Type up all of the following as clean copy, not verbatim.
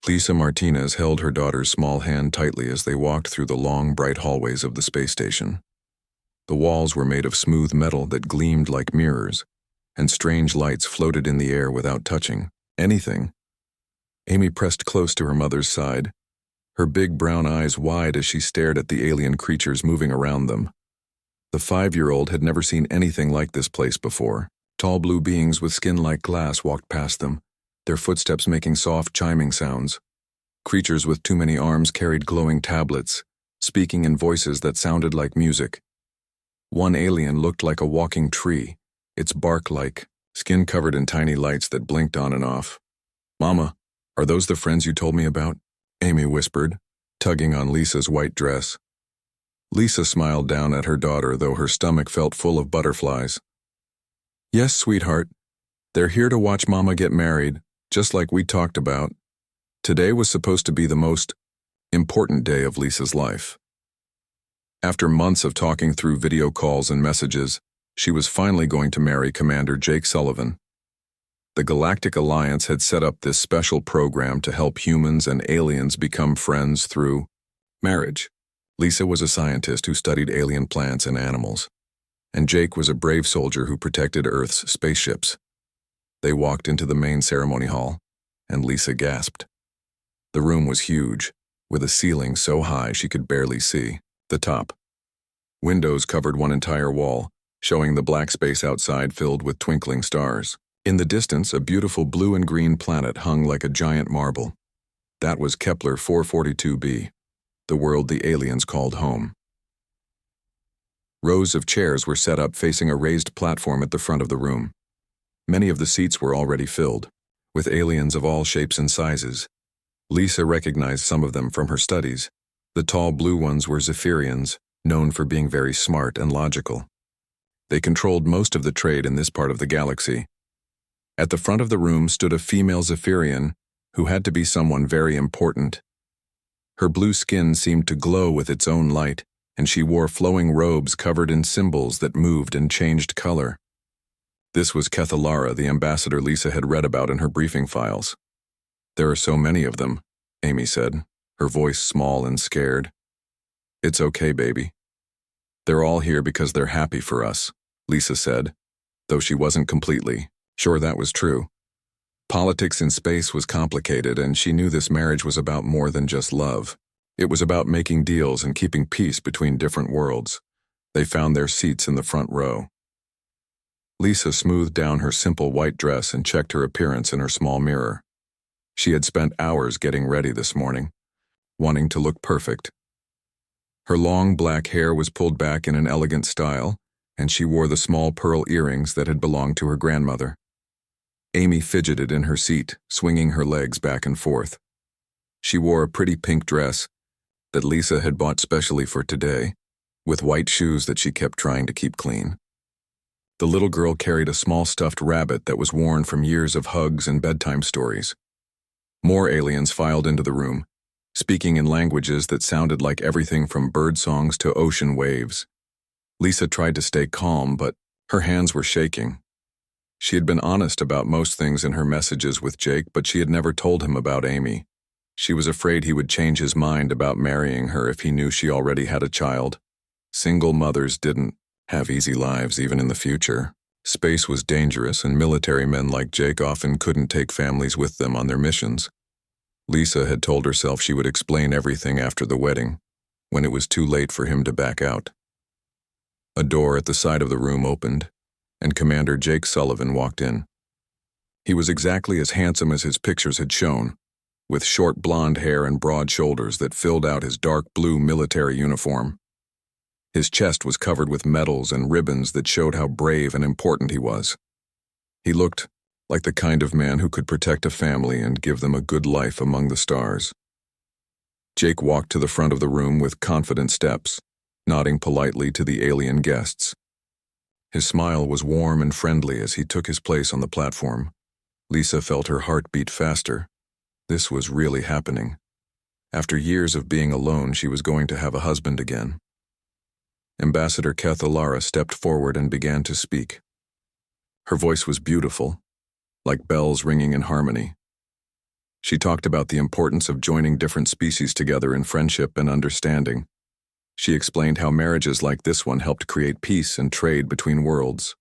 Lisa Martinez held her daughter's small hand tightly as they walked through the long, bright hallways of the space station. The walls were made of smooth metal that gleamed like mirrors, and strange lights floated in the air without touching anything. Amy pressed close to her mother's side, her big brown eyes wide as she stared at the alien creatures moving around them. The 5-year-old had never seen anything like this place before. Tall blue beings with skin like glass walked past them, their footsteps making soft chiming sounds. Creatures with too many arms carried glowing tablets, speaking in voices that sounded like music. One alien looked like a walking tree, its bark like, skin covered in tiny lights that blinked on and off. "Mama, are those the friends you told me about?" Amy whispered, tugging on Lisa's white dress. Lisa smiled down at her daughter, though her stomach felt full of butterflies. "Yes, sweetheart. They're here to watch Mama get married, just like we talked about. Today was supposed to be the most important day of Lisa's life." After months of talking through video calls and messages, she was finally going to marry Commander Jake Sullivan. The Galactic Alliance had set up this special program to help humans and aliens become friends through marriage. Lisa was a scientist who studied alien plants and animals, and Jake was a brave soldier who protected Earth's spaceships. They walked into the main ceremony hall, and Lisa gasped. The room was huge, with a ceiling so high she could barely see the top. Windows covered one entire wall, showing the black space outside filled with twinkling stars. In the distance, a beautiful blue and green planet hung like a giant marble. That was Kepler 442b, the world the aliens called home. Rows of chairs were set up facing a raised platform at the front of the room. Many of the seats were already filled, with aliens of all shapes and sizes. Lisa recognized some of them from her studies. The tall blue ones were Zephyrians, known for being very smart and logical. They controlled most of the trade in this part of the galaxy. At the front of the room stood a female Zephyrian who had to be someone very important. Her blue skin seemed to glow with its own light, and she wore flowing robes covered in symbols that moved and changed color. This was Kethalara, the ambassador Lisa had read about in her briefing files. "There are so many of them," Amy said, her voice small and scared. "It's okay, baby. They're all here because they're happy for us," Lisa said, though she wasn't completely sure that was true. Politics in space was complicated, and she knew this marriage was about more than just love. It was about making deals and keeping peace between different worlds. They found their seats in the front row. Lisa smoothed down her simple white dress and checked her appearance in her small mirror. She had spent hours getting ready this morning, wanting to look perfect. Her long black hair was pulled back in an elegant style, and she wore the small pearl earrings that had belonged to her grandmother. Amy fidgeted in her seat, swinging her legs back and forth. She wore a pretty pink dress that Lisa had bought specially for today, with white shoes that she kept trying to keep clean. The little girl carried a small stuffed rabbit that was worn from years of hugs and bedtime stories. More aliens filed into the room, speaking in languages that sounded like everything from bird songs to ocean waves. Lisa tried to stay calm, but her hands were shaking. She had been honest about most things in her messages with Jake, but she had never told him about Amy. She was afraid he would change his mind about marrying her if he knew she already had a child. Single mothers didn't have easy lives even in the future. Space was dangerous, and military men like Jake often couldn't take families with them on their missions. Lisa had told herself she would explain everything after the wedding, when it was too late for him to back out. A door at the side of the room opened, and Commander Jake Sullivan walked in. He was exactly as handsome as his pictures had shown, with short blonde hair and broad shoulders that filled out his dark blue military uniform. His chest was covered with medals and ribbons that showed how brave and important he was. He looked like the kind of man who could protect a family and give them a good life among the stars. Jake walked to the front of the room with confident steps, nodding politely to the alien guests. His smile was warm and friendly as he took his place on the platform. Lisa felt her heart beat faster. This was really happening. After years of being alone, she was going to have a husband again. Ambassador Kethalara stepped forward and began to speak. Her voice was beautiful, like bells ringing in harmony. She talked about the importance of joining different species together in friendship and understanding. She explained how marriages like this one helped create peace and trade between worlds.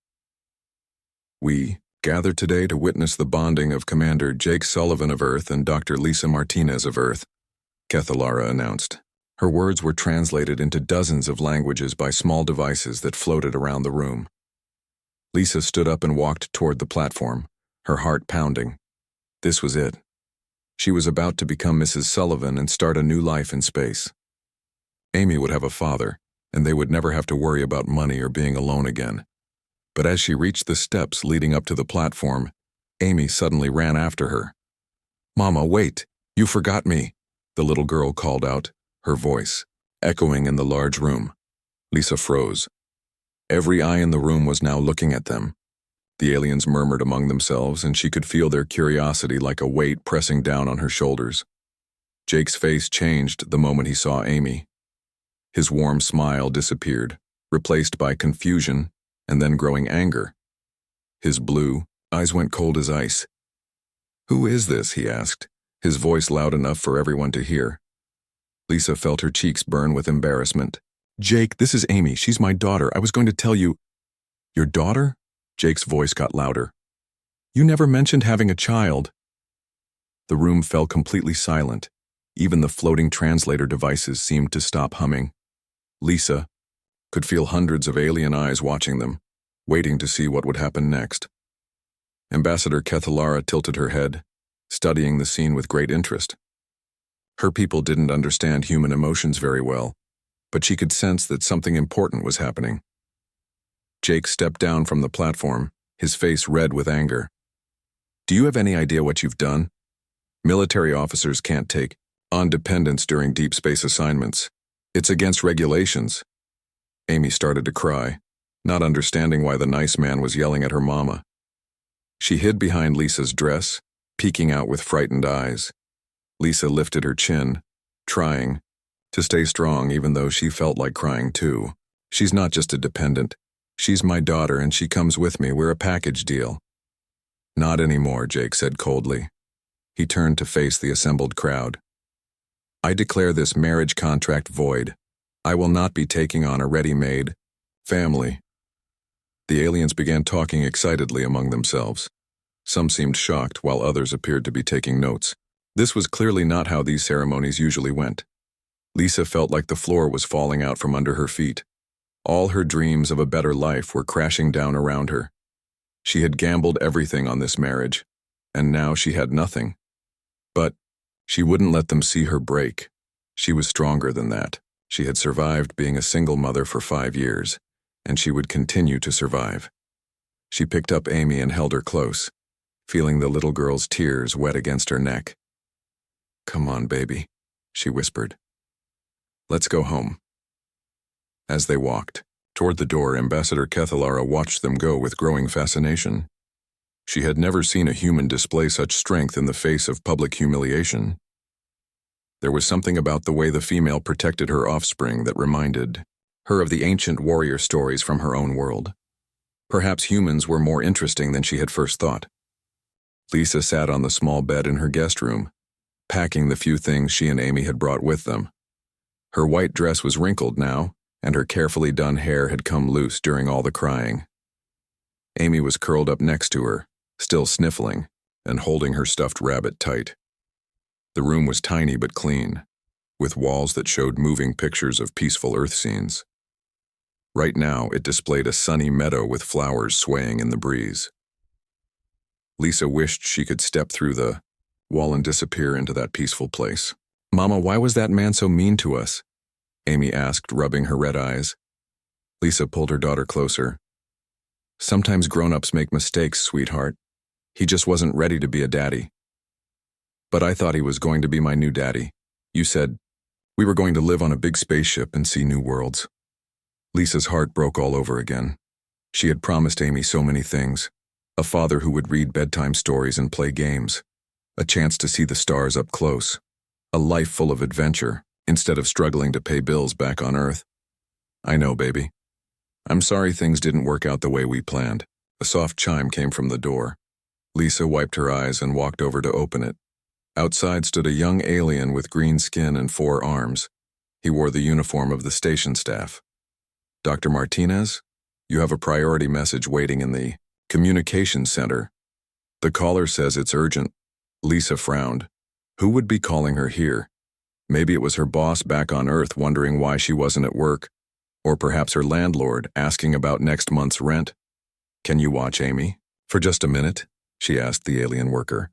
We gathered today to witness the bonding of Commander Jake Sullivan of Earth and Dr. Lisa Martinez of Earth, Kethalara announced. Her words were translated into dozens of languages by small devices that floated around the room. Lisa stood up and walked toward the platform, her heart pounding. This was it. She was about to become Mrs. Sullivan and start a new life in space. Amy would have a father, and they would never have to worry about money or being alone again. But as she reached the steps leading up to the platform, Amy suddenly ran after her. "Mama, wait! You forgot me!" the little girl called out, her voice echoing in the large room. Lisa froze. Every eye in the room was now looking at them. The aliens murmured among themselves, and she could feel their curiosity like a weight pressing down on her shoulders. Jake's face changed the moment he saw Amy. His warm smile disappeared, replaced by confusion and then growing anger. His blue eyes went cold as ice. "Who is this?" he asked, his voice loud enough for everyone to hear. Lisa felt her cheeks burn with embarrassment. "Jake, this is Amy. She's my daughter. I was going to tell you." "Your daughter?" Jake's voice got louder. "You never mentioned having a child." The room fell completely silent. Even the floating translator devices seemed to stop humming. Lisa could feel hundreds of alien eyes watching them, waiting to see what would happen next. Ambassador Kethalara tilted her head, studying the scene with great interest. Her people didn't understand human emotions very well, but she could sense that something important was happening. Jake stepped down from the platform, his face red with anger. "Do you have any idea what you've done? Military officers can't take on dependents during deep space assignments. It's against regulations." Amy started to cry, not understanding why the nice man was yelling at her mama. She hid behind Lisa's dress, peeking out with frightened eyes. Lisa lifted her chin, trying to stay strong even though she felt like crying too. "She's not just a dependent. She's my daughter and she comes with me. We're a package deal." "Not anymore," Jake said coldly. He turned to face the assembled crowd. "I declare this marriage contract void. I will not be taking on a ready-made family." The aliens began talking excitedly among themselves. Some seemed shocked, while others appeared to be taking notes. This was clearly not how these ceremonies usually went. Lisa felt like the floor was falling out from under her feet. All her dreams of a better life were crashing down around her. She had gambled everything on this marriage, and now she had nothing. But she wouldn't let them see her break. She was stronger than that. She had survived being a single mother for 5 years, and she would continue to survive. She picked up Amy and held her close, feeling the little girl's tears wet against her neck. "Come on, baby," she whispered. "Let's go home." As they walked toward the door, Ambassador Kethalara watched them go with growing fascination. She had never seen a human display such strength in the face of public humiliation. There was something about the way the female protected her offspring that reminded her of the ancient warrior stories from her own world. Perhaps humans were more interesting than she had first thought. Lisa sat on the small bed in her guest room, packing the few things she and Amy had brought with them. Her white dress was wrinkled now, and her carefully done hair had come loose during all the crying. Amy was curled up next to her, still sniffling, and holding her stuffed rabbit tight. The room was tiny but clean, with walls that showed moving pictures of peaceful Earth scenes. Right now, it displayed a sunny meadow with flowers swaying in the breeze. Lisa wished she could step through the wall and disappear into that peaceful place. "Mama, why was that man so mean to us?" Amy asked, rubbing her red eyes. Lisa pulled her daughter closer. "Sometimes grown-ups make mistakes, sweetheart. He just wasn't ready to be a daddy. But I thought he was going to be my new daddy. You said we were going to live on a big spaceship and see new worlds." Lisa's heart broke all over again. She had promised Amy so many things. A father who would read bedtime stories and play games. A chance to see the stars up close. A life full of adventure, instead of struggling to pay bills back on Earth. "I know, baby. I'm sorry things didn't work out the way we planned." A soft chime came from the door. Lisa wiped her eyes and walked over to open it. Outside stood a young alien with green skin and 4 arms. He wore the uniform of the station staff. "Dr. Martinez, you have a priority message waiting in the communications center. The caller says it's urgent." Lisa frowned. Who would be calling her here? Maybe it was her boss back on Earth wondering why she wasn't at work, or perhaps her landlord asking about next month's rent. "Can you watch Amy for just a minute?" she asked the alien worker.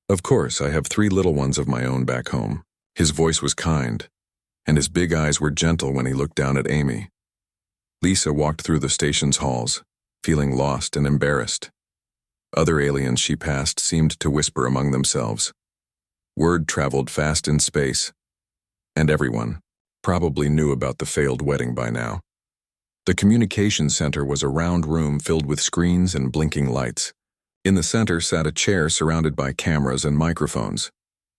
"Of course, I have 3 little ones of my own back home." His voice was kind, and his big eyes were gentle when he looked down at Amy. Lisa walked through the station's halls, feeling lost and embarrassed. Other aliens she passed seemed to whisper among themselves. Word traveled fast in space, and everyone probably knew about the failed wedding by now. The communications center was a round room filled with screens and blinking lights. In the center sat a chair surrounded by cameras and microphones.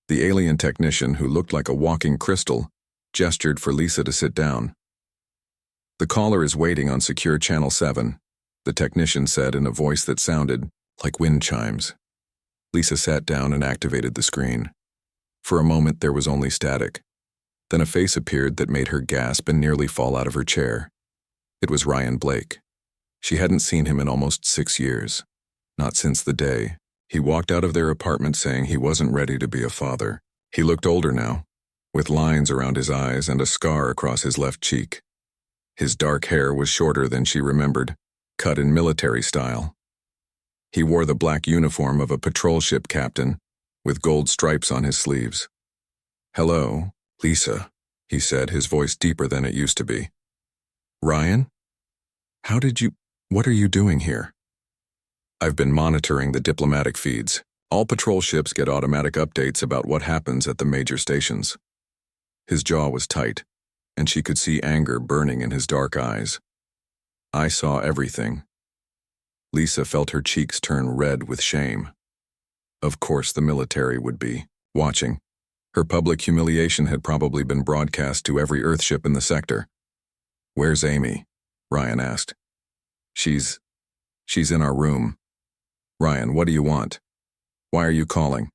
The alien technician, who looked like a walking crystal, gestured for Lisa to sit down. "The caller is waiting on secure channel 7, the technician said in a voice that sounded like wind chimes. Lisa sat down and activated the screen. For a moment there was only static. Then a face appeared that made her gasp and nearly fall out of her chair. It was Ryan Blake. She hadn't seen him in almost 6 years. Not since the day he walked out of their apartment saying he wasn't ready to be a father. He looked older now, with lines around his eyes and a scar across his left cheek. His dark hair was shorter than she remembered, cut in military style. He wore the black uniform of a patrol ship captain, with gold stripes on his sleeves. "Hello, Lisa," he said, his voice deeper than it used to be. "Ryan? What are you doing here?" "I've been monitoring the diplomatic feeds. All patrol ships get automatic updates about what happens at the major stations." His jaw was tight, and she could see anger burning in his dark eyes. "I saw everything." Lisa felt her cheeks turn red with shame. Of course the military would be watching. Her public humiliation had probably been broadcast to every Earthship in the sector. "Where's Amy?" Ryan asked. She's in our room." "Ryan, what do you want? Why are you calling?"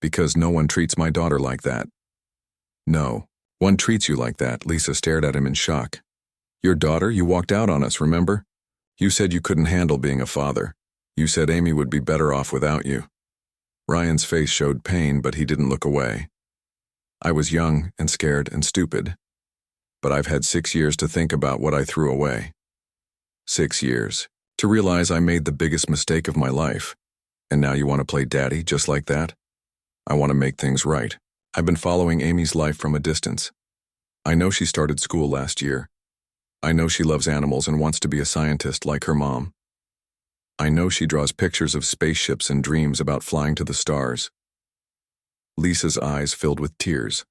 "Because no one treats my daughter like that." "No, one treats you like that." Lisa stared at him in shock. "Your daughter? You walked out on us, remember? You said you couldn't handle being a father. You said Amy would be better off without you." Ryan's face showed pain, but he didn't look away. "I was young and scared and stupid. But I've had 6 years to think about what I threw away. 6 years. To realize I made the biggest mistake of my life. And now you want to play daddy just like that? I want to make things right. I've been following Amy's life from a distance. I know she started school last year. I know she loves animals and wants to be a scientist like her mom. I know she draws pictures of spaceships and dreams about flying to the stars." Lisa's eyes filled with tears.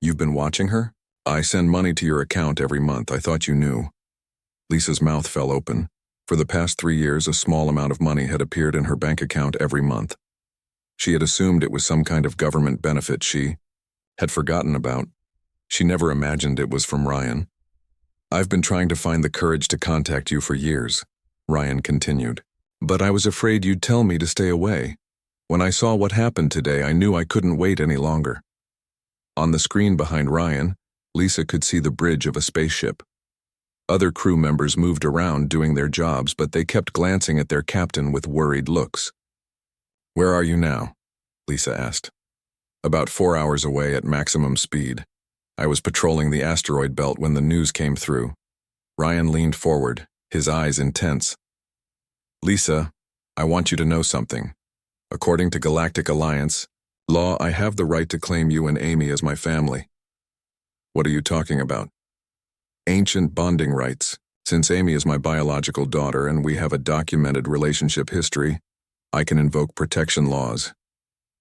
"You've been watching her? I send money to your account every month. I thought you knew." Lisa's mouth fell open. For the past 3 years, a small amount of money had appeared in her bank account every month. She had assumed it was some kind of government benefit she had forgotten about. She never imagined it was from Ryan. "I've been trying to find the courage to contact you for years," Ryan continued. "But I was afraid you'd tell me to stay away. When I saw what happened today, I knew I couldn't wait any longer." On the screen behind Ryan, Lisa could see the bridge of a spaceship. Other crew members moved around doing their jobs, but they kept glancing at their captain with worried looks. "Where are you now?" Lisa asked. "About 4 hours away at maximum speed. I was patrolling the asteroid belt when the news came through." Ryan leaned forward, his eyes intense. "Lisa, I want you to know something. According to Galactic Alliance law, I have the right to claim you and Amy as my family." "What are you talking about?" "Ancient bonding rights. Since Amy is my biological daughter and we have a documented relationship history, I can invoke protection laws.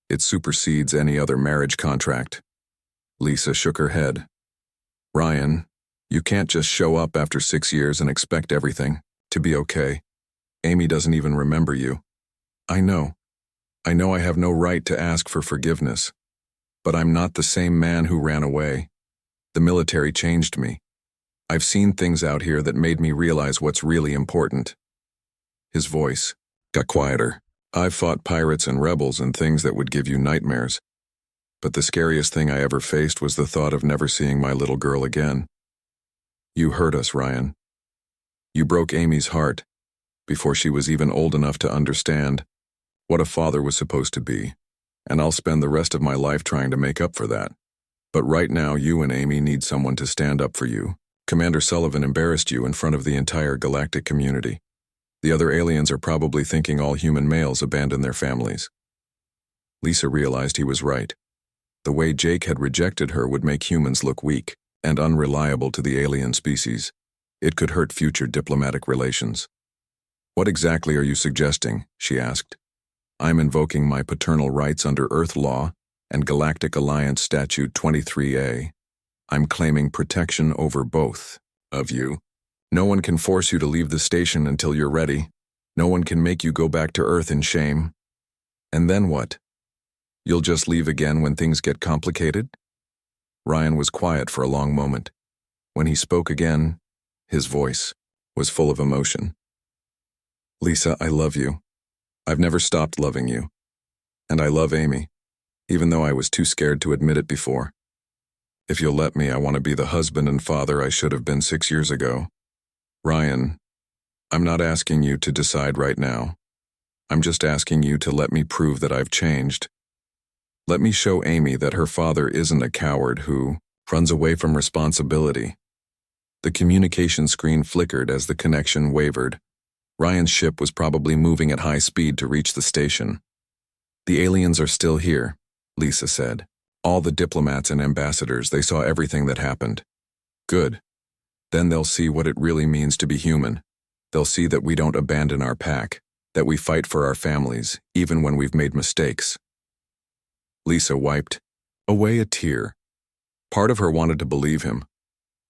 It supersedes any other marriage contract." Lisa shook her head. "Ryan, you can't just show up after 6 years and expect everything to be okay. Amy doesn't even remember you." I know I have no right to ask for forgiveness. But I'm not the same man who ran away. The military changed me. I've seen things out here that made me realize what's really important." His voice got quieter. I've fought pirates and rebels and things that would give you nightmares, but the scariest thing I ever faced was the thought of never seeing my little girl again. You hurt us, Ryan. You broke Amy's heart before she was even old enough to understand what a father was supposed to be, and I'll spend the rest of my life trying to make up for that. But right now, you and Amy need someone to stand up for you. Commander Sullivan embarrassed you in front of the entire galactic community. The other aliens are probably thinking all human males abandon their families. Lisa realized he was right. The way Jake had rejected her would make humans look weak and unreliable to the alien species. It could hurt future diplomatic relations. What exactly are you suggesting? She asked. I'm invoking my paternal rights under Earth law and Galactic Alliance Statute 23A. I'm claiming protection over both of you. No one can force you to leave the station until you're ready. No one can make you go back to Earth in shame. And then what? You'll just leave again when things get complicated? Ryan was quiet for a long moment. When he spoke again, his voice was full of emotion. Lisa, I love you. I've never stopped loving you. And I love Amy, even though I was too scared to admit it before. If you'll let me, I want to be the husband and father I should have been 6 years ago. Ryan, I'm not asking you to decide right now. I'm just asking you to let me prove that I've changed. Let me show Amy that her father isn't a coward who runs away from responsibility. The communication screen flickered as the connection wavered. Ryan's ship was probably moving at high speed to reach the station. The aliens are still here, Lisa said. All the diplomats and ambassadors, they saw everything that happened. Good. Then they'll see what it really means to be human. They'll see that we don't abandon our pack, that we fight for our families, even when we've made mistakes. Lisa wiped away a tear. Part of her wanted to believe him.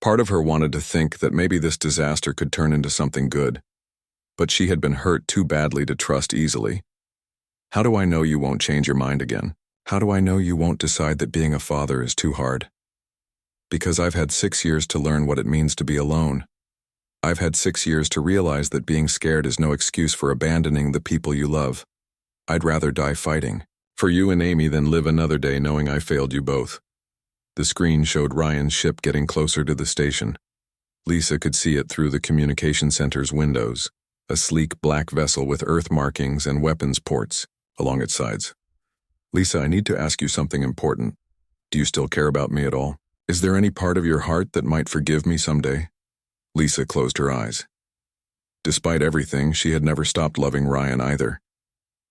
Part of her wanted to think that maybe this disaster could turn into something good. But she had been hurt too badly to trust easily. How do I know you won't change your mind again? How do I know you won't decide that being a father is too hard? Because I've had 6 years to learn what it means to be alone. I've had 6 years to realize that being scared is no excuse for abandoning the people you love. I'd rather die fighting for you and Amy than live another day knowing I failed you both. The screen showed Ryan's ship getting closer to the station. Lisa could see it through the communication center's windows, a sleek black vessel with earth markings and weapons ports along its sides. Lisa, I need to ask you something important. Do you still care about me at all? Is there any part of your heart that might forgive me someday? Lisa closed her eyes. Despite everything, she had never stopped loving Ryan either.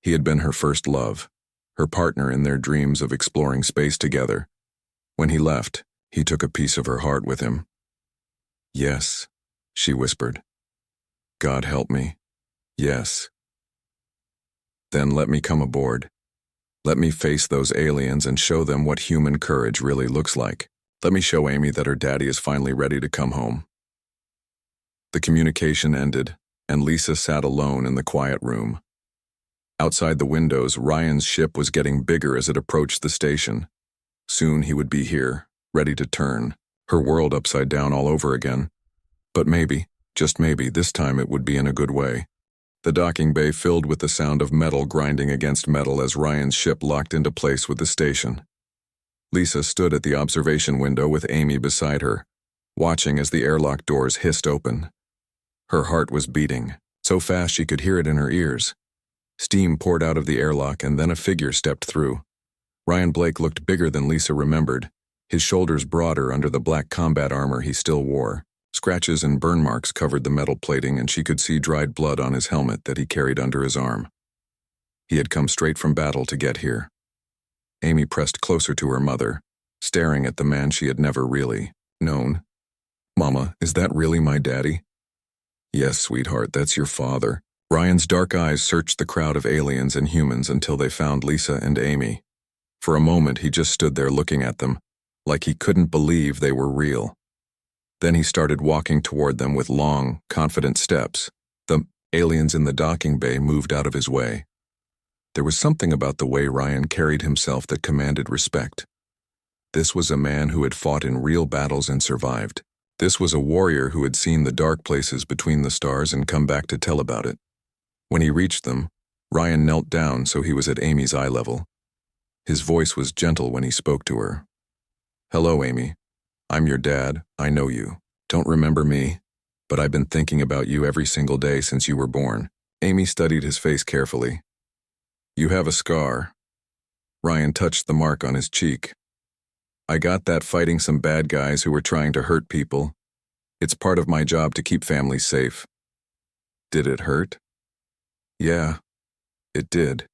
He had been her first love, her partner in their dreams of exploring space together. When he left, he took a piece of her heart with him. Yes, she whispered. God help me. Yes. Then let me come aboard. Let me face those aliens and show them what human courage really looks like. Let me show Amy that her daddy is finally ready to come home. The communication ended, and Lisa sat alone in the quiet room. Outside the windows, Ryan's ship was getting bigger as it approached the station. Soon he would be here, ready to turn her world upside down all over again. But maybe, just maybe, this time it would be in a good way. The docking bay filled with the sound of metal grinding against metal as Ryan's ship locked into place with the station. Lisa stood at the observation window with Amy beside her, watching as the airlock doors hissed open. Her heart was beating, so fast she could hear it in her ears. Steam poured out of the airlock and then a figure stepped through. Ryan Blake looked bigger than Lisa remembered, his shoulders broader under the black combat armor he still wore. Scratches and burn marks covered the metal plating and she could see dried blood on his helmet that he carried under his arm. He had come straight from battle to get here. Amy pressed closer to her mother, staring at the man she had never really known. Mama, is that really my daddy? Yes, sweetheart, that's your father. Ryan's dark eyes searched the crowd of aliens and humans until they found Lisa and Amy. For a moment, he just stood there looking at them, like he couldn't believe they were real. Then he started walking toward them with long, confident steps. The aliens in the docking bay moved out of his way. There was something about the way Ryan carried himself that commanded respect. This was a man who had fought in real battles and survived. This was a warrior who had seen the dark places between the stars and come back to tell about it. When he reached them, Ryan knelt down so he was at Amy's eye level. His voice was gentle when he spoke to her. "Hello, Amy. I'm your dad. I know you. Don't remember me, but I've been thinking about you every single day since you were born." Amy studied his face carefully. "You have a scar." Ryan touched the mark on his cheek. "I got that fighting some bad guys who were trying to hurt people. It's part of my job to keep families safe." "Did it hurt?" "Yeah, it did.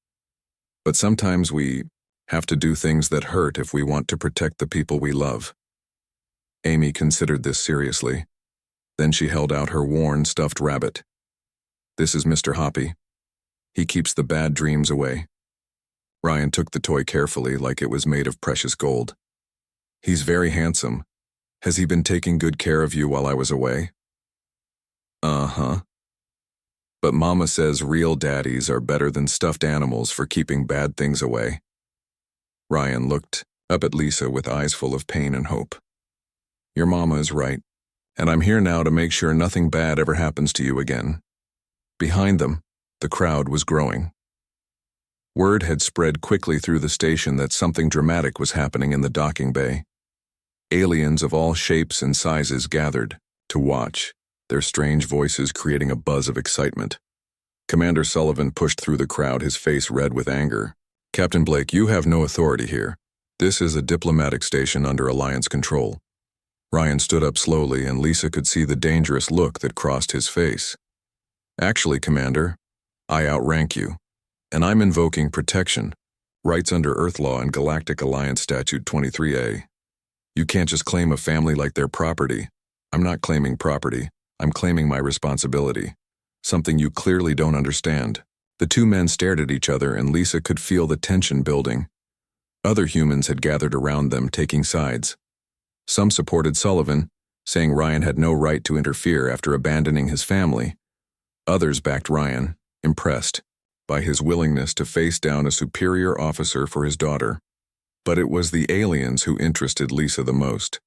But sometimes we have to do things that hurt if we want to protect the people we love." Amy considered this seriously. Then she held out her worn, stuffed rabbit. "This is Mr. Hoppy. He keeps the bad dreams away." Ryan took the toy carefully like it was made of precious gold. "He's very handsome. Has he been taking good care of you while I was away?" "Uh-huh. But Mama says real daddies are better than stuffed animals for keeping bad things away." Ryan looked up at Lisa with eyes full of pain and hope. "Your mama is right, and I'm here now to make sure nothing bad ever happens to you again." Behind them, the crowd was growing. Word had spread quickly through the station that something dramatic was happening in the docking bay. Aliens of all shapes and sizes gathered to watch, their strange voices creating a buzz of excitement. Commander Sullivan pushed through the crowd, his face red with anger. "Captain Blake, you have no authority here. This is a diplomatic station under Alliance control." Ryan stood up slowly, and Lisa could see the dangerous look that crossed his face. "Actually, Commander, I outrank you, and I'm invoking protection, rights under Earth law and Galactic Alliance Statute 23A. You can't just claim a family like their property." "I'm not claiming property. I'm claiming my responsibility. Something you clearly don't understand." The two men stared at each other, and Lisa could feel the tension building. Other humans had gathered around them, taking sides. Some supported Sullivan, saying Ryan had no right to interfere after abandoning his family. Others backed Ryan, impressed by his willingness to face down a superior officer for his daughter. But it was the aliens who interested Lisa the most.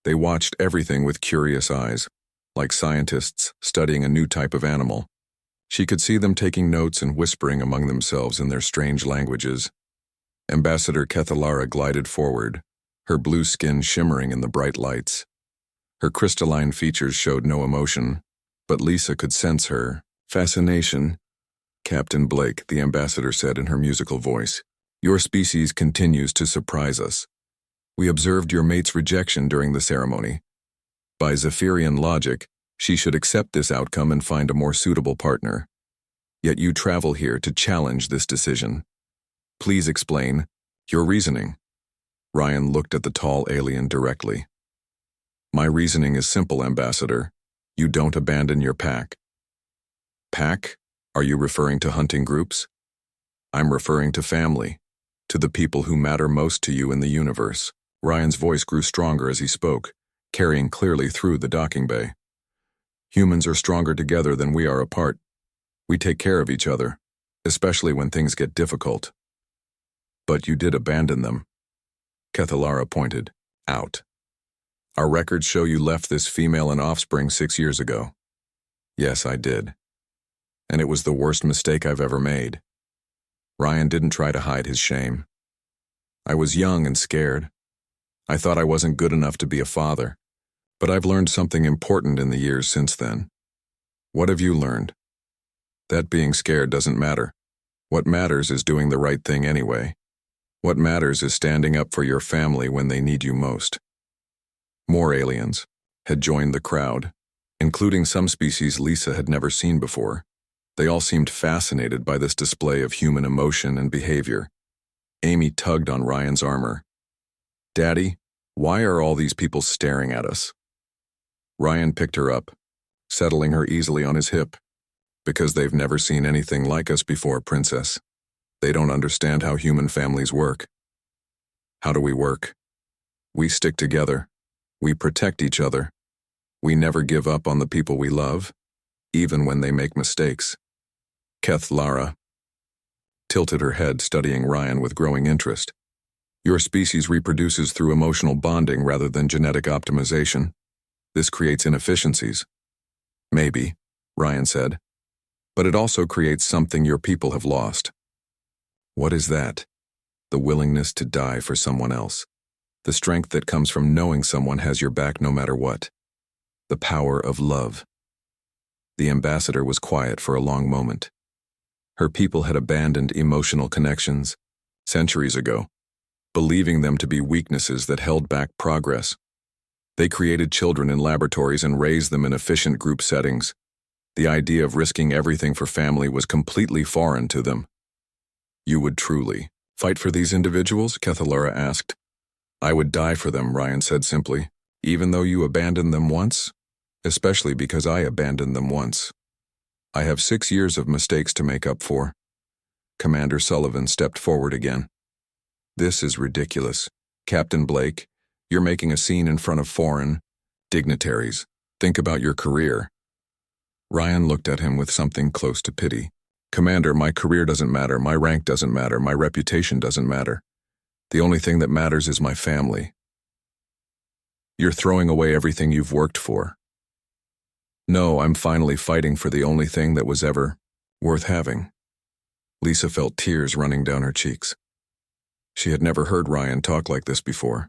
They watched everything with curious eyes, like scientists studying a new type of animal. She could see them taking notes and whispering among themselves in their strange languages. Ambassador Kethalara glided forward, her blue skin shimmering in the bright lights. Her crystalline features showed no emotion, but Lisa could sense her fascination. "Captain Blake," the ambassador said in her musical voice, "your species continues to surprise us. We observed your mate's rejection during the ceremony. By Zephyrian logic, she should accept this outcome and find a more suitable partner. Yet you travel here to challenge this decision. Please explain your reasoning." Ryan looked at the tall alien directly. "My reasoning is simple, Ambassador. You don't abandon your pack." "Pack? Are you referring to hunting groups?" "I'm referring to family, to the people who matter most to you in the universe." Ryan's voice grew stronger as he spoke, carrying clearly through the docking bay. "Humans are stronger together than we are apart. We take care of each other, especially when things get difficult." "But you did abandon them." Kethalara pointed out. "Our records show you left this female and offspring 6 years ago." "Yes, I did. And it was the worst mistake I've ever made." Ryan didn't try to hide his shame. "I was young and scared. I thought I wasn't good enough to be a father. But I've learned something important in the years since then." "What have you learned?" "That being scared doesn't matter. What matters is doing the right thing anyway. What matters is standing up for your family when they need you most." More aliens had joined the crowd, including some species Lisa had never seen before. They all seemed fascinated by this display of human emotion and behavior. Amy tugged on Ryan's armor. "Daddy, why are all these people staring at us?" Ryan picked her up, settling her easily on his hip. "Because they've never seen anything like us before, Princess. They don't understand how human families work." "How do we work?" "We stick together. We protect each other. We never give up on the people we love, even when they make mistakes." Kethalara tilted her head, studying Ryan with growing interest. "Your species reproduces through emotional bonding rather than genetic optimization. This creates inefficiencies." "Maybe," Ryan said. But it also creates something your people have lost. What is that? The willingness to die for someone else. The strength that comes from knowing someone has your back no matter what. The power of love. The ambassador was quiet for a long moment. Her people had abandoned emotional connections centuries ago, believing them to be weaknesses that held back progress. They created children in laboratories and raised them in efficient group settings. The idea of risking everything for family was completely foreign to them. You would truly fight for these individuals? Kethalara asked. I would die for them, Ryan said simply, even though you abandoned them once? Especially because I abandoned them once. I have 6 years of mistakes to make up for. Commander Sullivan stepped forward again. This is ridiculous. Captain Blake, you're making a scene in front of foreign dignitaries. Think about your career. Ryan looked at him with something close to pity. Commander, my career doesn't matter, my rank doesn't matter, my reputation doesn't matter. The only thing that matters is my family. You're throwing away everything you've worked for. No, I'm finally fighting for the only thing that was ever worth having. Lisa felt tears running down her cheeks. She had never heard Ryan talk like this before.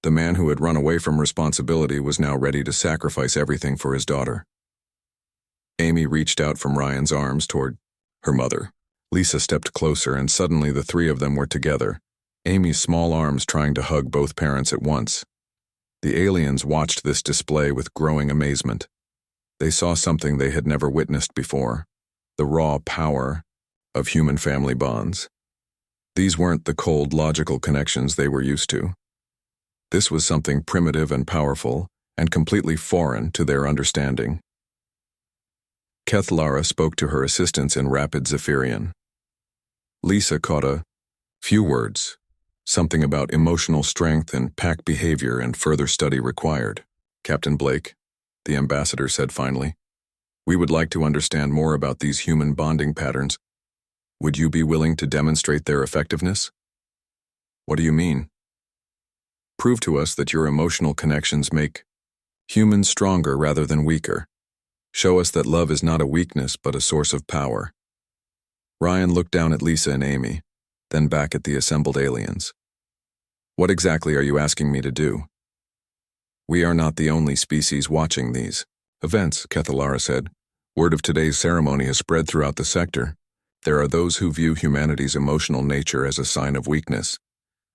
The man who had run away from responsibility was now ready to sacrifice everything for his daughter. Amy reached out from Ryan's arms toward her mother. Lisa stepped closer, and suddenly the three of them were together, Amy's small arms trying to hug both parents at once. The aliens watched this display with growing amazement. They saw something they had never witnessed before, the raw power of human family bonds. These weren't the cold, logical connections they were used to. This was something primitive and powerful, and completely foreign to their understanding. Kethalara spoke to her assistants in rapid Zephyrian. Lisa caught a few words, something about emotional strength and pack behavior and further study required. Captain Blake, the ambassador said finally, we would like to understand more about these human bonding patterns. Would you be willing to demonstrate their effectiveness? What do you mean? Prove to us that your emotional connections make humans stronger rather than weaker. Show us that love is not a weakness but a source of power. Ryan looked down at Lisa and Amy, then back at the assembled aliens. What exactly are you asking me to do? We are not the only species watching these events, Kethalara said. Word of today's ceremony has spread throughout the sector. There are those who view humanity's emotional nature as a sign of weakness.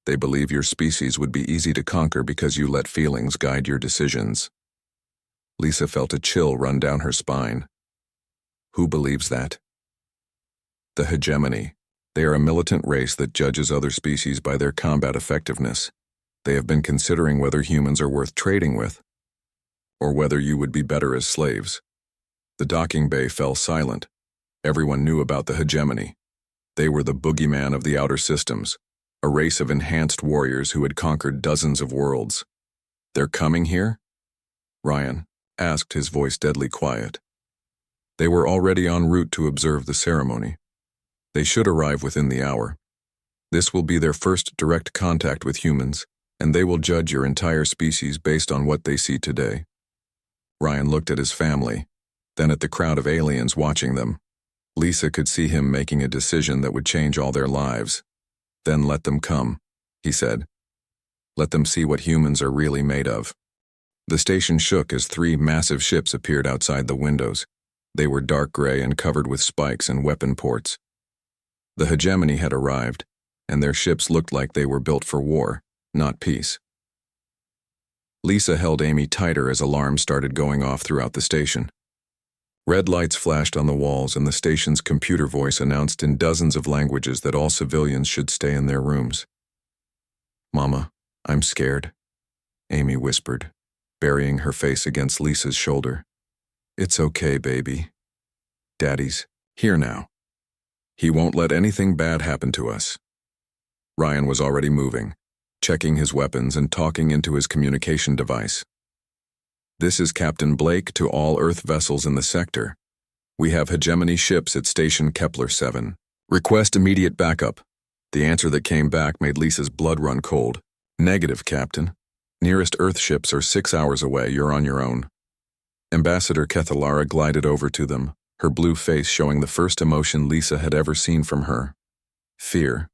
They believe your species would be easy to conquer because you let feelings guide your decisions. Lisa felt a chill run down her spine. Who believes that? The hegemony. They are a militant race that judges other species by their combat effectiveness. They have been considering whether humans are worth trading with, or whether you would be better as slaves. The docking bay fell silent. Everyone knew about the hegemony. They were the boogeyman of the outer systems, a race of enhanced warriors who had conquered dozens of worlds. They're coming here? Ryan asked, his voice deadly quiet. They were already en route to observe the ceremony. They should arrive within the hour. This will be their first direct contact with humans, and they will judge your entire species based on what they see today. Ryan looked at his family, then at the crowd of aliens watching them. Lisa could see him making a decision that would change all their lives. Then let them come, he said. Let them see what humans are really made of. The station shook as 3 massive ships appeared outside the windows. They were dark gray and covered with spikes and weapon ports. The hegemony had arrived, and their ships looked like they were built for war, not peace. Lisa held Amy tighter as alarms started going off throughout the station. Red lights flashed on the walls, and the station's computer voice announced in dozens of languages that all civilians should stay in their rooms. Mama, I'm scared, Amy whispered, burying her face against Lisa's shoulder. It's okay, baby. Daddy's here now. He won't let anything bad happen to us. Ryan was already moving, checking his weapons and talking into his communication device. This is Captain Blake to all Earth vessels in the sector. We have hegemony ships at Station Kepler 7. Request immediate backup. The answer that came back made Lisa's blood run cold. Negative, Captain. Nearest Earth ships are 6 hours away. You're on your own. Ambassador Kethalara glided over to them, her blue face showing the first emotion Lisa had ever seen from her: fear.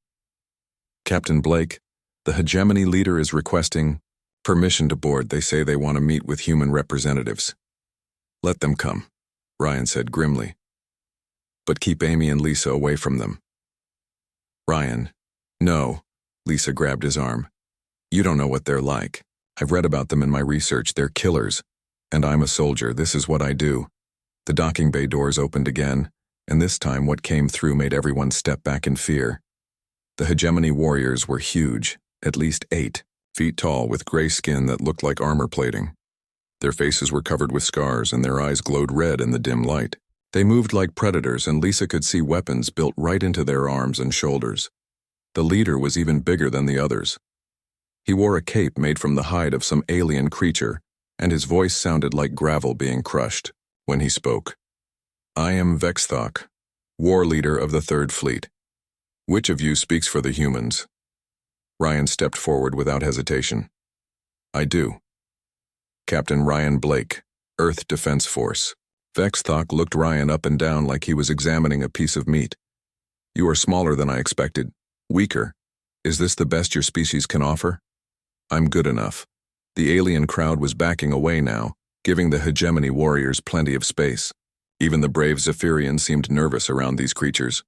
"Captain Blake, the hegemony leader is requesting permission to board. They say they want to meet with human representatives." "Let them come," Ryan said grimly. "But keep Amy and Lisa away from them." "Ryan, no." Lisa grabbed his arm. "You don't know what they're like. I've read about them in my research. They're killers. And I'm a soldier. This is what I do." The docking bay doors opened again, and this time what came through made everyone step back in fear. The hegemony warriors were huge, at least 8 feet tall, with gray skin that looked like armor plating. Their faces were covered with scars, and their eyes glowed red in the dim light. They moved like predators, and Lisa could see weapons built right into their arms and shoulders. The leader was even bigger than the others. He wore a cape made from the hide of some alien creature, and his voice sounded like gravel being crushed when he spoke. "I am Vexthok, war leader of the Third Fleet. Which of you speaks for the humans?" Ryan stepped forward without hesitation. "I do. Captain Ryan Blake, Earth Defense Force." Vexthok looked Ryan up and down like he was examining a piece of meat. "You are smaller than I expected. Weaker. Is this the best your species can offer?" "I'm good enough." The alien crowd was backing away now, giving the hegemony warriors plenty of space. Even the brave Zephyrians seemed nervous around these creatures.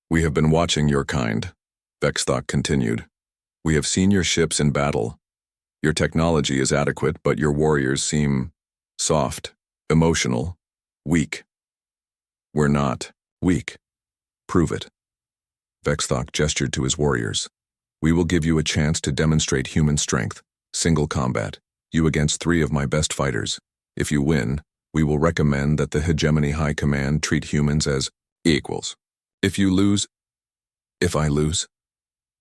"We have been watching your kind," Vexthok continued. "We have seen your ships in battle. Your technology is adequate, but your warriors seem soft, emotional, weak." "We're not weak. Prove it." Vexthok gestured to his warriors. "We will give you a chance to demonstrate human strength. Single combat. You against 3 of my best fighters. If you win, we will recommend that the Hegemony High Command treat humans as equals. If I lose,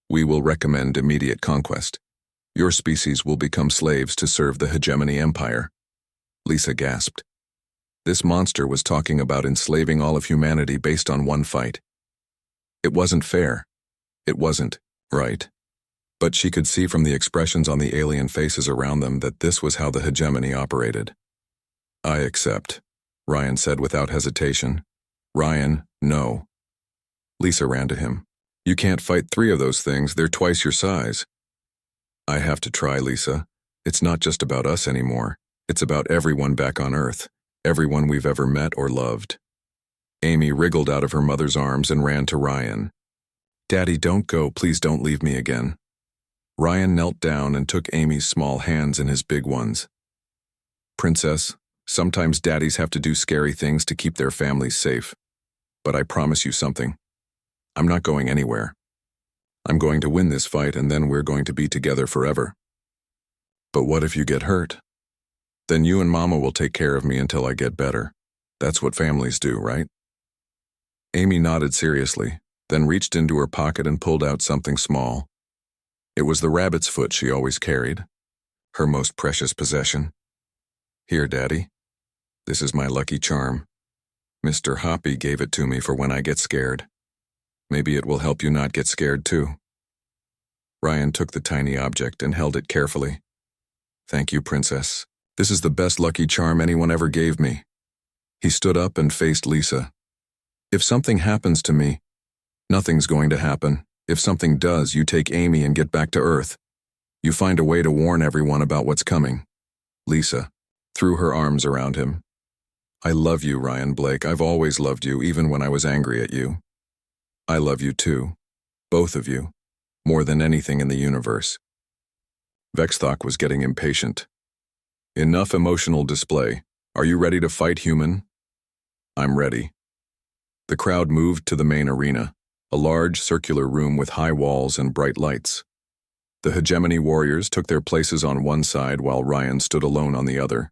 we will recommend immediate conquest. Your species will become slaves to serve the Hegemony Empire." Lisa gasped. This monster was talking about enslaving all of humanity based on one fight. It wasn't fair. It wasn't right. But she could see from the expressions on the alien faces around them that this was how the hegemony operated. "I accept," Ryan said without hesitation. "Ryan, no." Lisa ran to him. "You can't fight 3 of those things. They're twice your size." "I have to try, Lisa. It's not just about us anymore. It's about everyone back on Earth, everyone we've ever met or loved." Amy wriggled out of her mother's arms and ran to Ryan. "Daddy, don't go. Please don't leave me again." Ryan knelt down and took Amy's small hands in his big ones. "Princess, sometimes daddies have to do scary things to keep their families safe. But I promise you something. I'm not going anywhere. I'm going to win this fight, and then we're going to be together forever." "But what if you get hurt?" "Then you and Mama will take care of me until I get better. That's what families do, right?" Amy nodded seriously, then reached into her pocket and pulled out something small. It was the rabbit's foot she always carried, her most precious possession. "Here, Daddy. This is my lucky charm. Mr. Hoppy gave it to me for when I get scared. Maybe it will help you not get scared too." Ryan took the tiny object and held it carefully. "Thank you, Princess. This is the best lucky charm anyone ever gave me." He stood up and faced Lisa. "If something happens to me, nothing's going to happen. If something does, you take Amy and get back to Earth. You find a way to warn everyone about what's coming." Lisa threw her arms around him. "I love you, Ryan Blake. I've always loved you, even when I was angry at you. I love you too. Both of you. More than anything in the universe." Vexthok was getting impatient. "Enough emotional display. Are you ready to fight, human?" "I'm ready." The crowd moved to the main arena, a large circular room with high walls and bright lights. The hegemony warriors took their places on one side while Ryan stood alone on the other.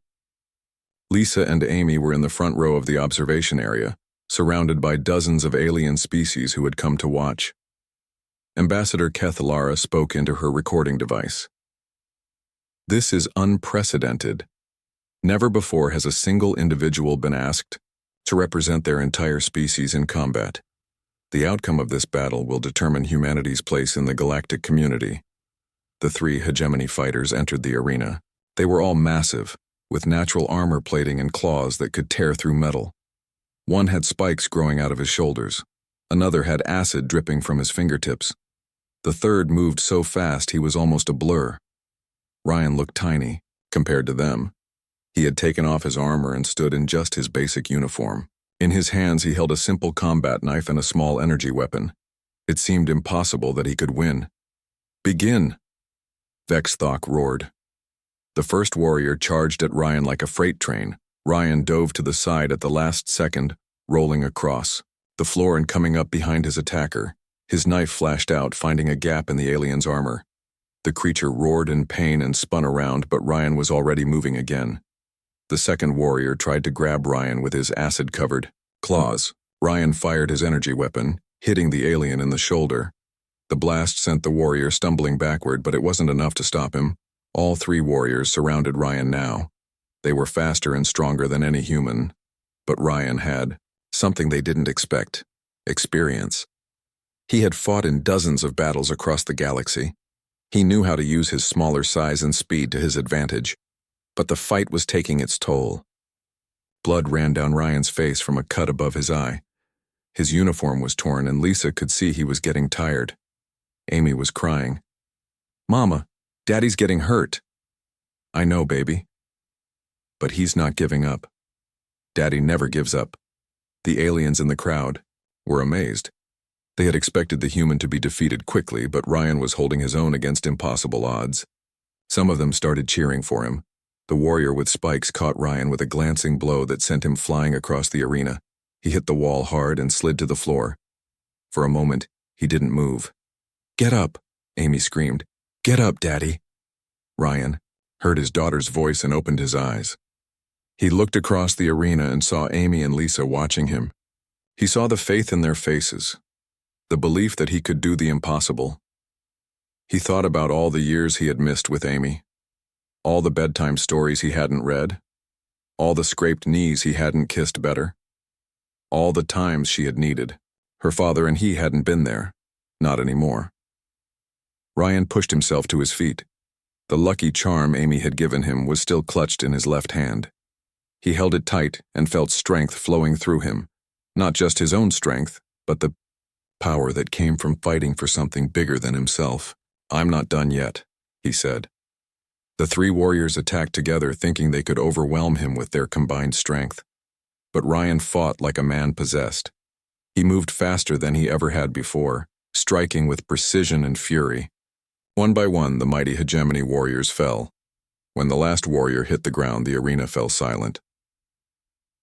Lisa and Amy were in the front row of the observation area, surrounded by dozens of alien species who had come to watch. Ambassador Keth Lara spoke into her recording device. "This is unprecedented. Never before has a single individual been asked to represent their entire species in combat. The outcome of this battle will determine humanity's place in the galactic community." The 3 hegemony fighters entered the arena. They were all massive, with natural armor plating and claws that could tear through metal. One had spikes growing out of his shoulders. Another had acid dripping from his fingertips. The third moved so fast he was almost a blur. Ryan looked tiny, compared to them. He had taken off his armor and stood in just his basic uniform. In his hands he held a simple combat knife and a small energy weapon. It seemed impossible that he could win. "Begin!" Vexthok roared. The first warrior charged at Ryan like a freight train. Ryan dove to the side at the last second, rolling across the floor and coming up behind his attacker. His knife flashed out, finding a gap in the alien's armor. The creature roared in pain and spun around, but Ryan was already moving again. The second warrior tried to grab Ryan with his acid-covered claws. Ryan fired his energy weapon, hitting the alien in the shoulder. The blast sent the warrior stumbling backward, but it wasn't enough to stop him. All three warriors surrounded Ryan now. They were faster and stronger than any human. But Ryan had something they didn't expect: experience. He had fought in dozens of battles across the galaxy. He knew how to use his smaller size and speed to his advantage. But the fight was taking its toll. Blood ran down Ryan's face from a cut above his eye. His uniform was torn, and Lisa could see he was getting tired. Amy was crying. "Mama, Daddy's getting hurt." "I know, baby." But he's not giving up. Daddy never gives up. The aliens in the crowd were amazed. They had expected the human to be defeated quickly, but Ryan was holding his own against impossible odds. Some of them started cheering for him. The warrior with spikes caught Ryan with a glancing blow that sent him flying across the arena. He hit the wall hard and slid to the floor. For a moment, he didn't move. "Get up," Amy screamed. "Get up, Daddy." Ryan heard his daughter's voice and opened his eyes. He looked across the arena and saw Amy and Lisa watching him. He saw the faith in their faces, the belief that he could do the impossible. He thought about all the years he had missed with Amy, all the bedtime stories he hadn't read, all the scraped knees he hadn't kissed better, all the times she had needed. Her father and he hadn't been there, not anymore. Ryan pushed himself to his feet. The lucky charm Amy had given him was still clutched in his left hand. He held it tight and felt strength flowing through him, not just his own strength, but the power that came from fighting for something bigger than himself. "I'm not done yet," he said. The three warriors attacked together, thinking they could overwhelm him with their combined strength. But Ryan fought like a man possessed. He moved faster than he ever had before, striking with precision and fury. One by one, the mighty hegemony warriors fell. When the last warrior hit the ground, the arena fell silent.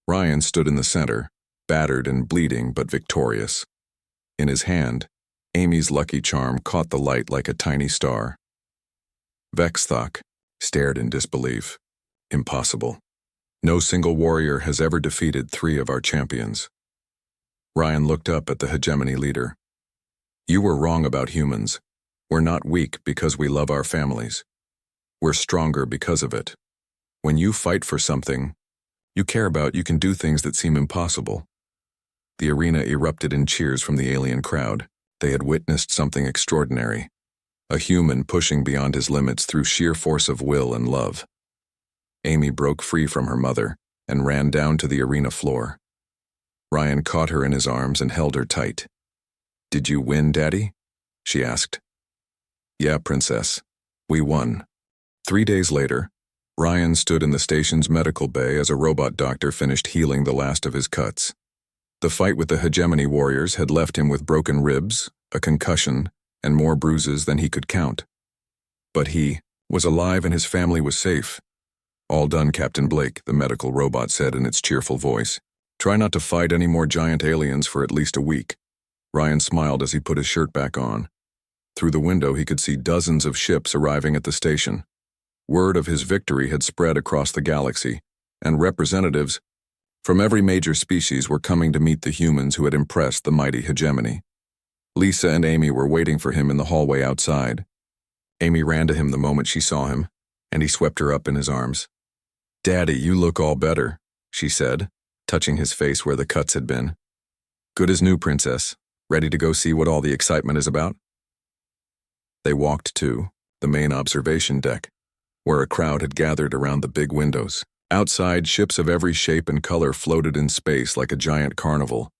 Ryan stood in the center, battered and bleeding but victorious. In his hand, Amy's lucky charm caught the light like a tiny star. Vexthok stared in disbelief. Impossible. No single warrior has ever defeated three of our champions. Ryan looked up at the hegemony leader. "You were wrong about humans. We're not weak because we love our families. We're stronger because of it. When you fight for something you care about, you can do things that seem impossible." The arena erupted in cheers from the alien crowd. They had witnessed something extraordinary. A human pushing beyond his limits through sheer force of will and love. Amy broke free from her mother and ran down to the arena floor. Ryan caught her in his arms and held her tight. "Did you win, Daddy?" she asked. "Yeah, Princess. We won." 3 days later, Ryan stood in the station's medical bay as a robot doctor finished healing the last of his cuts. The fight with the hegemony warriors had left him with broken ribs, a concussion, and more bruises than he could count. But he was alive and his family was safe. "All done, Captain Blake," the medical robot said in its cheerful voice. "Try not to fight any more giant aliens for at least a week." Ryan smiled as he put his shirt back on. Through the window he could see dozens of ships arriving at the station. Word of his victory had spread across the galaxy, and representatives from every major species were coming to meet the humans who had impressed the mighty hegemony. Lisa and Amy were waiting for him in the hallway outside. Amy ran to him the moment she saw him, and he swept her up in his arms. "Daddy, you look all better," she said, touching his face where the cuts had been. "Good as new, Princess. Ready to go see what all the excitement is about?" They walked to the main observation deck, where a crowd had gathered around the big windows. Outside, ships of every shape and color floated in space like a giant carnival.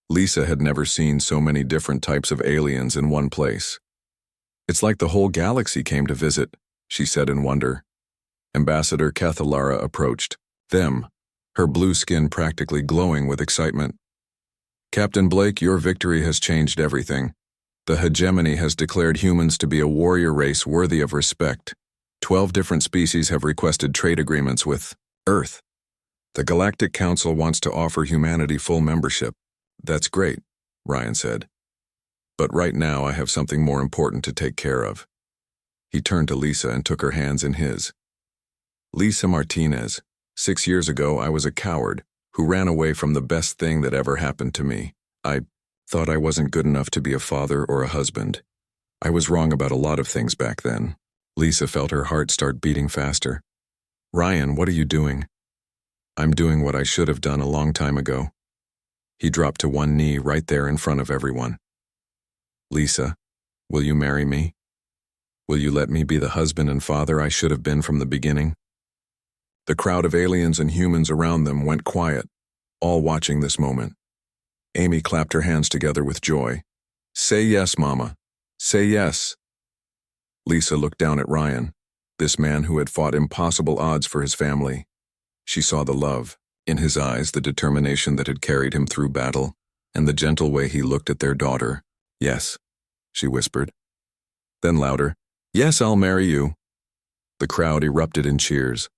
Lisa had never seen so many different types of aliens in one place. "It's like the whole galaxy came to visit," she said in wonder. Ambassador Cathalara approached them, her blue skin practically glowing with excitement. "Captain Blake, your victory has changed everything. The hegemony has declared humans to be a warrior race worthy of respect. 12 different species have requested trade agreements with Earth. The Galactic Council wants to offer humanity full membership." "That's great," Ryan said. "But right now I have something more important to take care of." He turned to Lisa and took her hands in his. "Lisa Martinez, 6 years ago I was a coward who ran away from the best thing that ever happened to me. I thought I wasn't good enough to be a father or a husband. I was wrong about a lot of things back then." Lisa felt her heart start beating faster. "Ryan, what are you doing?" "I'm doing what I should have done a long time ago." He dropped to one knee right there in front of everyone. "Lisa, will you marry me? Will you let me be the husband and father I should have been from the beginning?" The crowd of aliens and humans around them went quiet, all watching this moment. Amy clapped her hands together with joy. "Say yes, Mama. Say yes." Lisa looked down at Ryan, this man who had fought impossible odds for his family. She saw the love in his eyes, the determination that had carried him through battle, and the gentle way he looked at their daughter. "Yes," she whispered. Then louder, "Yes, I'll marry you." The crowd erupted in cheers.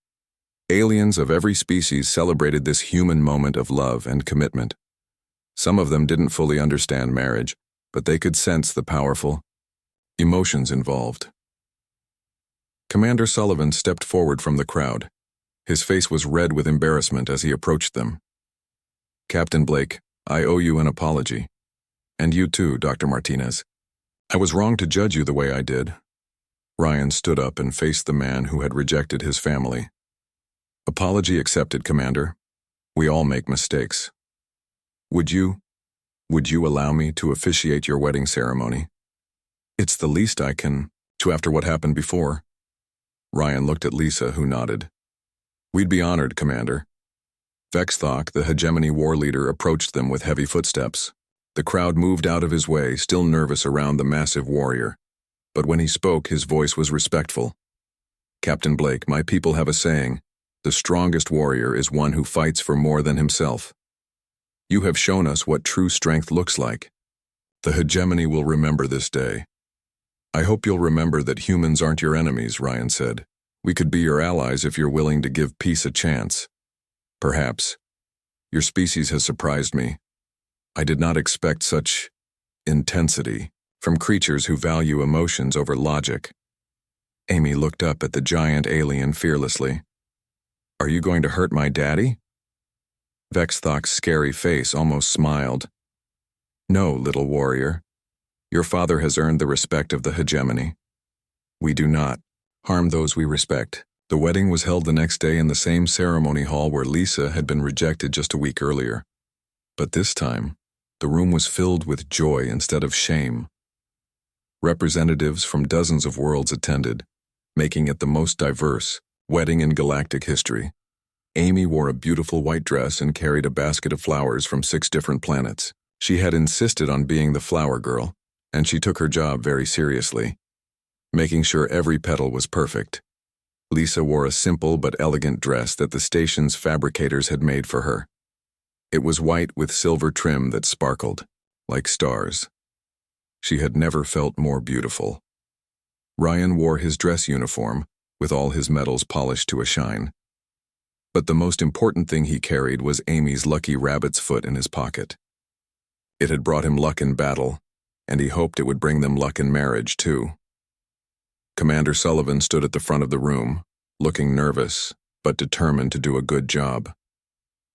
Aliens of every species celebrated this human moment of love and commitment. Some of them didn't fully understand marriage, but they could sense the powerful emotions involved. Commander Sullivan stepped forward from the crowd. His face was red with embarrassment as he approached them. "Captain Blake, I owe you an apology. And you too, Dr. Martinez. I was wrong to judge you the way I did." Ryan stood up and faced the man who had rejected his family. "Apology accepted, Commander. We all make mistakes. Would you allow me to officiate your wedding ceremony? It's the least I can do after what happened before." Ryan looked at Lisa, who nodded. "We'd be honored, Commander." Vexthok, the hegemony war leader, approached them with heavy footsteps. The crowd moved out of his way, still nervous around the massive warrior. But when he spoke, his voice was respectful. "Captain Blake, my people have a saying, the strongest warrior is one who fights for more than himself. You have shown us what true strength looks like. The hegemony will remember this day." "I hope you'll remember that humans aren't your enemies," Ryan said. "We could be your allies if you're willing to give peace a chance." "Perhaps. Your species has surprised me. I did not expect such intensity from creatures who value emotions over logic." Amy looked up at the giant alien fearlessly. "Are you going to hurt my daddy?" Vexthok's scary face almost smiled. "No, little warrior. Your father has earned the respect of the hegemony. We do not harm those we respect." The wedding was held the next day in the same ceremony hall where Lisa had been rejected just a week earlier. But this time, the room was filled with joy instead of shame. Representatives from dozens of worlds attended, making it the most diverse wedding in galactic history. Amy wore a beautiful white dress and carried a basket of flowers from 6 different planets. She had insisted on being the flower girl, and she took her job very seriously, making sure every petal was perfect. Lisa wore a simple but elegant dress that the station's fabricators had made for her. It was white with silver trim that sparkled, like stars. She had never felt more beautiful. Ryan wore his dress uniform, with all his medals polished to a shine. But the most important thing he carried was Amy's lucky rabbit's foot in his pocket. It had brought him luck in battle, and he hoped it would bring them luck in marriage, too. Commander Sullivan stood at the front of the room, looking nervous, but determined to do a good job.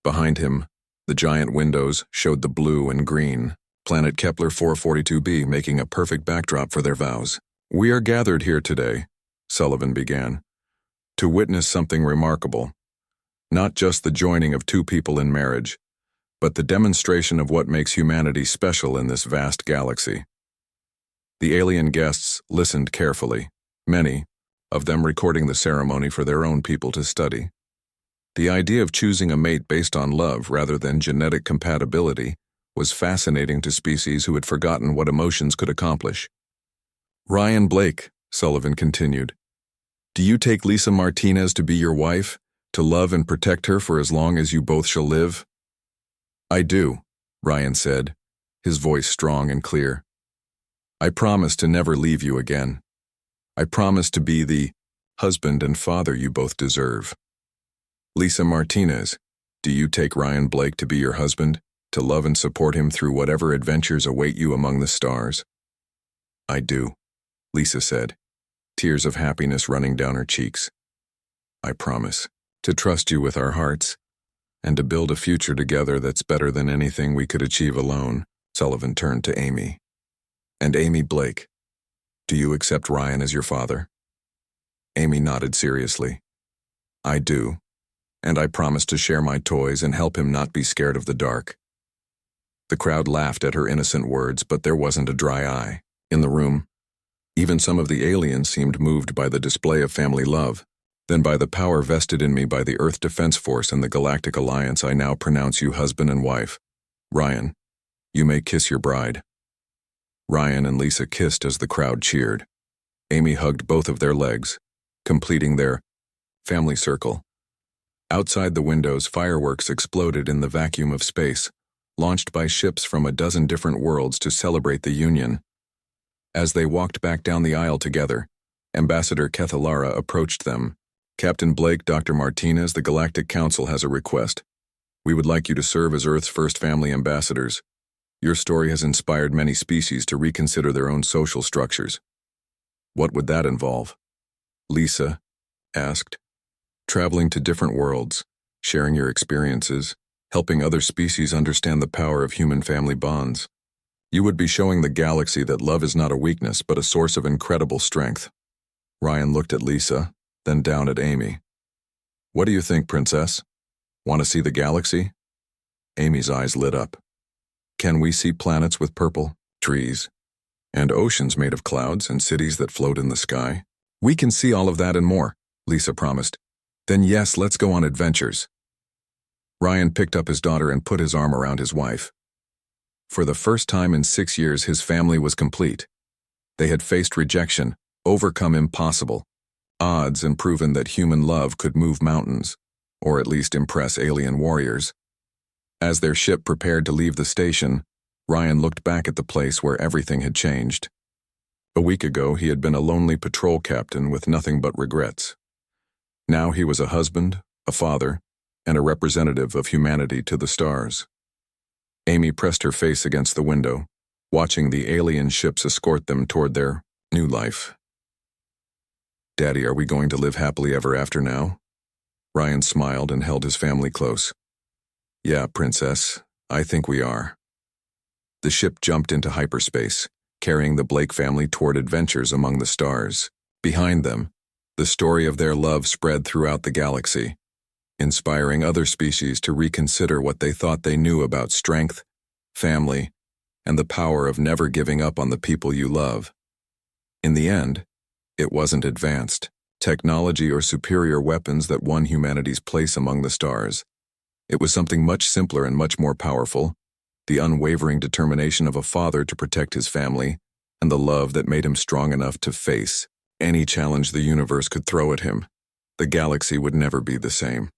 Behind him, the giant windows showed the blue and green, planet Kepler 442b making a perfect backdrop for their vows. "We are gathered here today," Sullivan began, "to witness something remarkable. Not just the joining of 2 people in marriage, but the demonstration of what makes humanity special in this vast galaxy." The alien guests listened carefully, many of them recording the ceremony for their own people to study. The idea of choosing a mate based on love rather than genetic compatibility was fascinating to species who had forgotten what emotions could accomplish. Ryan Blake, Sullivan continued, do you take Lisa Martinez to be your wife, to love and protect her for as long as you both shall live? I do, Ryan said, his voice strong and clear. I promise to never leave you again. I promise to be the husband and father you both deserve. Lisa Martinez, do you take Ryan Blake to be your husband, to love and support him through whatever adventures await you among the stars? I do, Lisa said, tears of happiness running down her cheeks. I promise to trust you with our hearts and to build a future together that's better than anything we could achieve alone. Sullivan turned to Amy. And Amy Blake, do you accept Ryan as your father? Amy nodded seriously. I do, and I promise to share my toys and help him not be scared of the dark. The crowd laughed at her innocent words, but there wasn't a dry eye in the room. Even some of the aliens seemed moved by the display of family love. Then by the power vested in me by the Earth Defense Force and the Galactic Alliance, I now pronounce you husband and wife. Ryan, you may kiss your bride. Ryan and Lisa kissed as the crowd cheered. Amy hugged both of their legs, completing their family circle. Outside the windows, fireworks exploded in the vacuum of space, launched by ships from a dozen different worlds to celebrate the union. As they walked back down the aisle together, Ambassador Kethalara approached them. Captain Blake, Dr. Martinez, the Galactic Council has a request. We would like you to serve as Earth's first family ambassadors. Your story has inspired many species to reconsider their own social structures. What would that involve? Lisa asked. Traveling to different worlds, sharing your experiences, helping other species understand the power of human family bonds. You would be showing the galaxy that love is not a weakness but a source of incredible strength. Ryan looked at Lisa, then down at Amy. What do you think, Princess? Want to see the galaxy? Amy's eyes lit up. Can we see planets with purple, trees, and oceans made of clouds and cities that float in the sky? We can see all of that and more, Lisa promised. Then yes, let's go on adventures. Ryan picked up his daughter and put his arm around his wife. For the first time in 6 years, his family was complete. They had faced rejection, overcome impossible odds, and proven that human love could move mountains, or at least impress alien warriors. As their ship prepared to leave the station, Ryan looked back at the place where everything had changed. A week ago, he had been a lonely patrol captain with nothing but regrets. Now he was a husband, a father, and a representative of humanity to the stars. Amy pressed her face against the window, watching the alien ships escort them toward their new life. Daddy, are we going to live happily ever after now? Ryan smiled and held his family close. Yeah, Princess, I think we are. The ship jumped into hyperspace, carrying the Blake family toward adventures among the stars. Behind them, the story of their love spread throughout the galaxy, inspiring other species to reconsider what they thought they knew about strength, family, and the power of never giving up on the people you love. In the end, it wasn't advanced technology or superior weapons that won humanity's place among the stars. It was something much simpler and much more powerful, the unwavering determination of a father to protect his family, and the love that made him strong enough to face any challenge the universe could throw at him. The galaxy would never be the same.